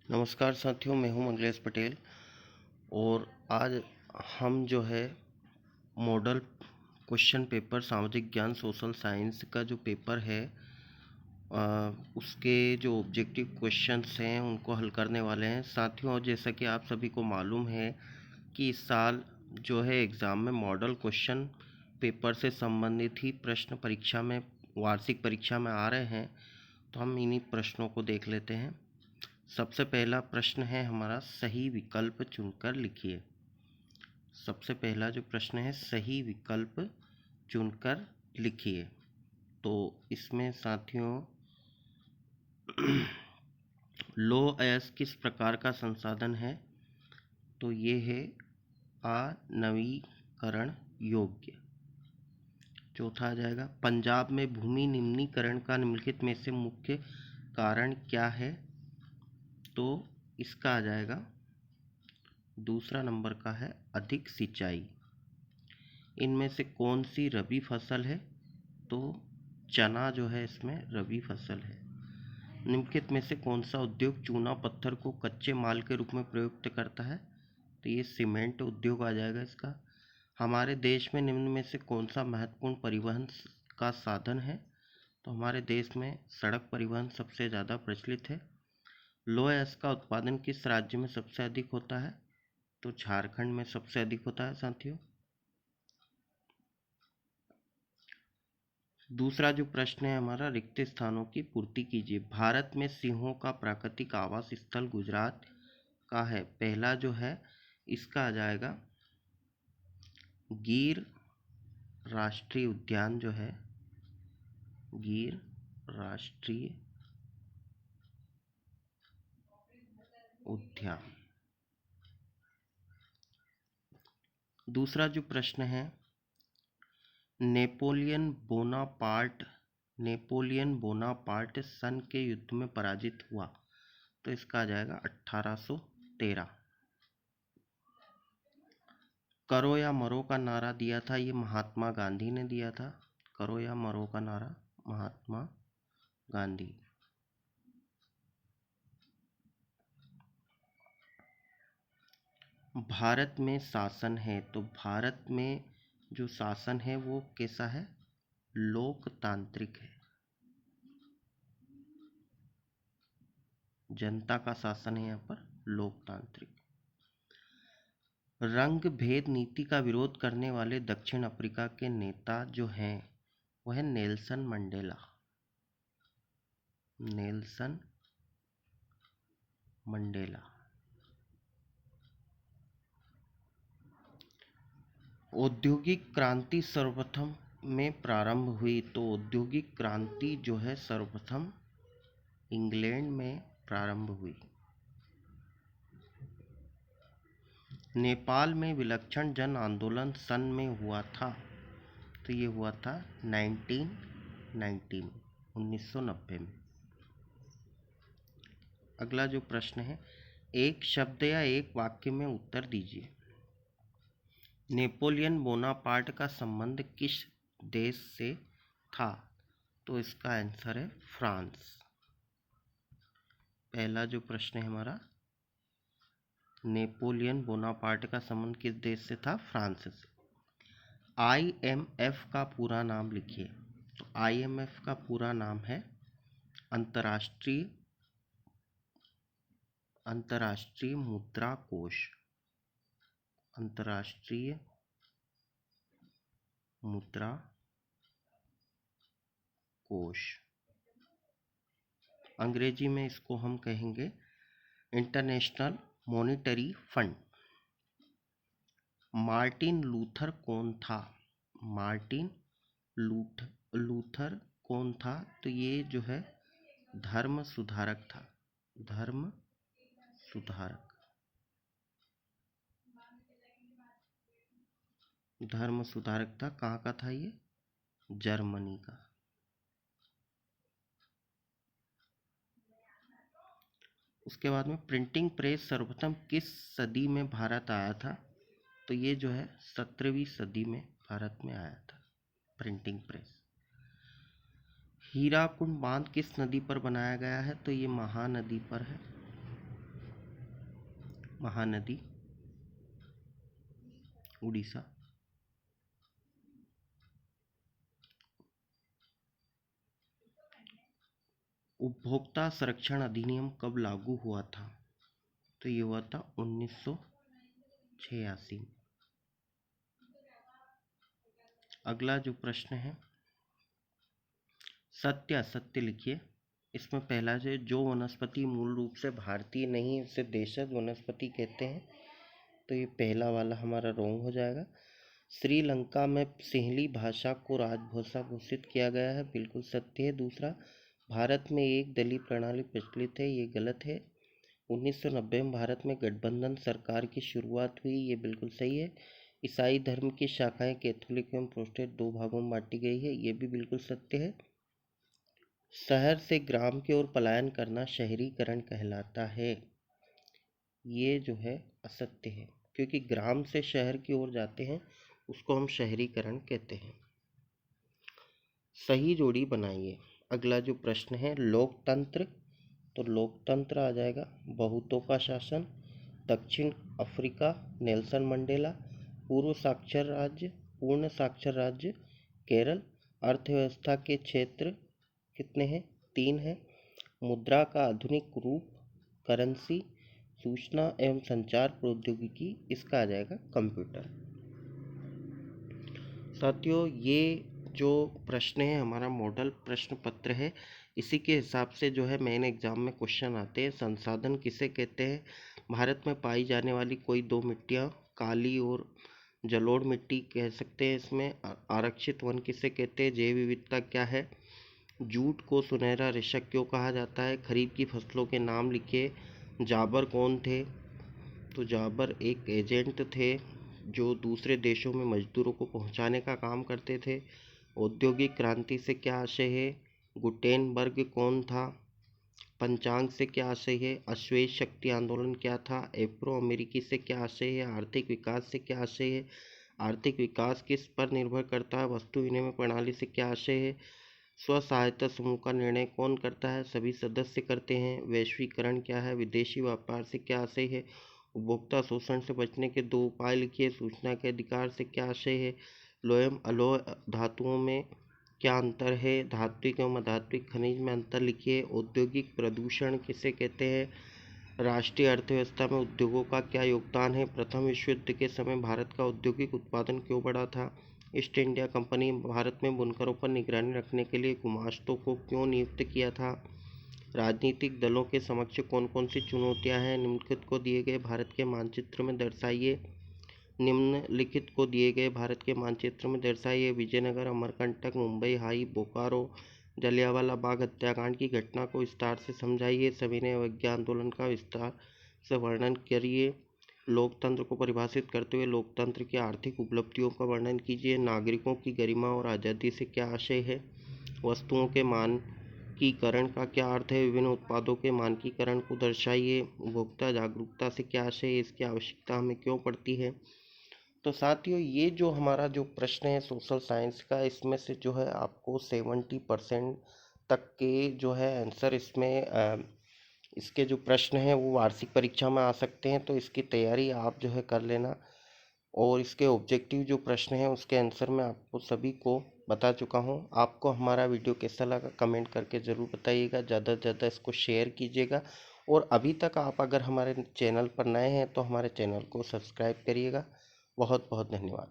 नमस्कार साथियों, मैं हूं मंगलेश पटेल और आज हम जो है मॉडल क्वेश्चन पेपर सामाजिक ज्ञान सोशल साइंस का जो पेपर है उसके जो ऑब्जेक्टिव क्वेश्चंस हैं उनको हल करने वाले हैं साथियों। और जैसा कि आप सभी को मालूम है कि इस साल जो है एग्ज़ाम में मॉडल क्वेश्चन पेपर से संबंधित ही प्रश्न परीक्षा में वार्षिक परीक्षा में आ रहे हैं, तो हम इन्हीं प्रश्नों को देख लेते हैं। सबसे पहला प्रश्न है हमारा, सही विकल्प चुनकर लिखिए। सबसे पहला जो प्रश्न है, सही विकल्प चुनकर लिखिए। तो इसमें साथियों लौह अयस्क किस प्रकार का संसाधन है? तो ये है अनवीकरण योग्य। चौथा आ जाएगा, पंजाब में भूमि निम्नीकरण का निम्नलिखित में से मुख्य कारण क्या है? तो इसका आ जाएगा दूसरा नंबर का है अधिक सिंचाई। इनमें से कौन सी रबी फसल है? तो चना जो है इसमें रबी फसल है। निम्नलिखित में से कौन सा उद्योग चूना पत्थर को कच्चे माल के रूप में प्रयुक्त करता है? तो ये सीमेंट उद्योग आ जाएगा इसका। हमारे देश में निम्न में से कौन सा महत्वपूर्ण परिवहन का साधन है? तो हमारे देश में सड़क परिवहन सबसे ज़्यादा प्रचलित है। लौह अयस्क का उत्पादन किस राज्य में सबसे अधिक होता है? तो झारखंड में सबसे अधिक होता है साथियों। दूसरा जो प्रश्न है हमारा, रिक्त स्थानों की पूर्ति कीजिए। भारत में सिंहों का प्राकृतिक आवास स्थल गुजरात का है। पहला जो है इसका आ जाएगा गिर राष्ट्रीय उद्यान, जो है गिर राष्ट्रीय उद्यान। दूसरा जो प्रश्न है, नेपोलियन बोनापार्ट सन के युद्ध में पराजित हुआ। तो इसका आ जाएगा 1813। करो या मरो का नारा दिया था, ये महात्मा गांधी ने दिया था। करो या मरो का नारा महात्मा गांधी। भारत में शासन है, तो भारत में जो शासन है वो कैसा है? लोकतांत्रिक है। जनता का शासन है यहाँ पर, लोकतांत्रिक। रंग भेद नीति का विरोध करने वाले दक्षिण अफ्रीका के नेता जो हैं वो है नेल्सन मंडेला। Nelson Mandela. औद्योगिक क्रांति सर्वप्रथम में प्रारंभ हुई। तो औद्योगिक क्रांति जो है सर्वप्रथम इंग्लैंड में प्रारंभ हुई। नेपाल में विलक्षण जन आंदोलन सन में हुआ था। तो ये हुआ था 1990 में, 1990 में। अगला जो प्रश्न है, एक शब्द या एक वाक्य में उत्तर दीजिए। नेपोलियन बोनापार्ट का संबंध किस देश से था? तो इसका आंसर है फ्रांस। पहला जो प्रश्न है हमारा, नेपोलियन बोनापार्ट का संबंध किस देश से था? फ्रांस से। IMF का पूरा नाम लिखिए। तो IMF का पूरा नाम है अंतर्राष्ट्रीय मुद्रा कोष। अंतर्राष्ट्रीय मुद्रा कोष। अंग्रेजी में इसको हम कहेंगे international monetary fund. Martin Luther कौन था? मार्टिन लूथर कौन था? तो ये जो है धर्म सुधारक था। धर्म सुधारक। धर्म सुधारक था। कहाँ का था ये? जर्मनी का। उसके बाद में प्रिंटिंग प्रेस सर्वप्रथम किस सदी में भारत आया था? तो ये जो है 17वीं सदी में भारत में आया था प्रिंटिंग प्रेस। हीराकुंड बांध किस नदी पर बनाया गया है? तो ये महानदी पर है। महानदी उड़ीसा। उपभोक्ता संरक्षण अधिनियम कब लागू हुआ था? तो ये हुआ था 1986। अगला जो प्रश्न है, सत्य असत्य लिखिए। इसमें पहला जो वनस्पति मूल रूप से भारतीय नहीं है उसे देशज वनस्पति कहते हैं, तो ये पहला वाला हमारा रॉन्ग हो जाएगा। श्रीलंका में सिंहली भाषा को राजभाषा घोषित किया गया है, बिल्कुल सत्य है। दूसरा, भारत में एक दलीय प्रणाली प्रचलित है, ये गलत है। 1990 में भारत में गठबंधन सरकार की शुरुआत हुई, ये बिल्कुल सही है। ईसाई धर्म की शाखाएं कैथोलिक एवं प्रोटेस्टेंट दो भागों में बांटी गई है, ये भी बिल्कुल सत्य है। शहर से ग्राम की ओर पलायन करना शहरीकरण कहलाता है, ये जो है असत्य है, क्योंकि ग्राम से शहर की ओर जाते हैं उसको हम शहरीकरण कहते हैं। सही जोड़ी बनाइए। अगला जो प्रश्न है, लोकतंत्र, तो लोकतंत्र आ जाएगा बहुतों का शासन, दक्षिण अफ्रीका नेल्सन मंडेला, पूर्ण साक्षर राज्य केरल, अर्थव्यवस्था के क्षेत्र कितने हैं? 3 हैं। मुद्रा का आधुनिक रूप करेंसी, सूचना एवं संचार प्रौद्योगिकी, इसका आ जाएगा कंप्यूटर। साथियों, ये जो प्रश्न है हमारा मॉडल प्रश्न पत्र है, इसी के हिसाब से जो है मेन एग्जाम में क्वेश्चन आते हैं। संसाधन किसे कहते हैं? भारत में पाई जाने वाली कोई दो मिट्टियाँ, काली और जलोढ़ मिट्टी कह सकते हैं इसमें। आरक्षित वन किसे कहते हैं? जैव विविधता क्या है? जूट को सुनहरा रेशा क्यों कहा जाता है? खरीफ की फसलों के नाम लिखिए। जाबर कौन थे? तो जाबर एक एजेंट थे जो दूसरे देशों में मजदूरों को पहुंचाने का काम करते थे। औद्योगिक क्रांति से क्या आशय है? गुटेनबर्ग कौन था? पंचांग से क्या आशय है? अश्वेत शक्ति आंदोलन क्या था? एफ्रो अमेरिकी से क्या आशय है? आर्थिक विकास से क्या आशय है? आर्थिक विकास किस पर निर्भर करता है? वस्तु विनिमय प्रणाली से क्या आशय है? स्व सहायता समूह का निर्णय कौन करता है? सभी सदस्य करते हैं। वैश्वीकरण क्या है? विदेशी व्यापार से क्या आशय है? उपभोक्ता शोषण से बचने के 2 उपाय लिखिए। सूचना के अधिकार से क्या आशय है? लोह एवं अलोह धातुओं में क्या अंतर है? धात्विक एवं अधात्विक खनिज में अंतर लिखिए। औद्योगिक प्रदूषण किसे कहते हैं? राष्ट्रीय अर्थव्यवस्था में उद्योगों का क्या योगदान है? प्रथम विश्व युद्ध के समय भारत का औद्योगिक उत्पादन क्यों बढ़ा था? ईस्ट इंडिया कंपनी भारत में बुनकरों पर निगरानी रखने के लिए गुमास्तों को क्यों नियुक्त किया था? राजनीतिक दलों के समक्ष कौन कौन सी चुनौतियां हैं? निम्नलिखित को दिए गए भारत के मानचित्र में दर्शाइए। निम्नलिखित को दिए गए भारत के मानचित्र में दर्शाइए। विजयनगर, अमरकंटक, मुंबई हाई, बोकारो, जलियांवाला बाग हत्याकांड की घटना को विस्तार से समझाइए। सविनय अवज्ञा आंदोलन का विस्तार से वर्णन करिए। लोकतंत्र को परिभाषित करते हुए लोकतंत्र की आर्थिक उपलब्धियों का वर्णन कीजिए। नागरिकों की गरिमा और आज़ादी से क्या आशय है? वस्तुओं के मानकीकरण का क्या अर्थ है? विभिन्न उत्पादों के मानकीकरण को दर्शाइए। उपभोक्ता जागरूकता से क्या आशय है? इसकी आवश्यकता हमें क्यों पड़ती है? तो साथियों, ये जो हमारा जो प्रश्न है सोशल साइंस का, इसमें से जो है आपको 70% तक के जो है आंसर इसमें इसके जो प्रश्न हैं वो वार्षिक परीक्षा में आ सकते हैं, तो इसकी तैयारी आप जो है कर लेना। और इसके ऑब्जेक्टिव जो प्रश्न हैं उसके आंसर मैं आपको सभी को बता चुका हूं। आपको हमारा वीडियो कैसा लगा कमेंट करके ज़रूर बताइएगा। ज़्यादा से ज़्यादा इसको शेयर कीजिएगा। और अभी तक आप अगर हमारे चैनल पर नए हैं तो हमारे चैनल को सब्सक्राइब करिएगा। बहुत बहुत धन्यवाद।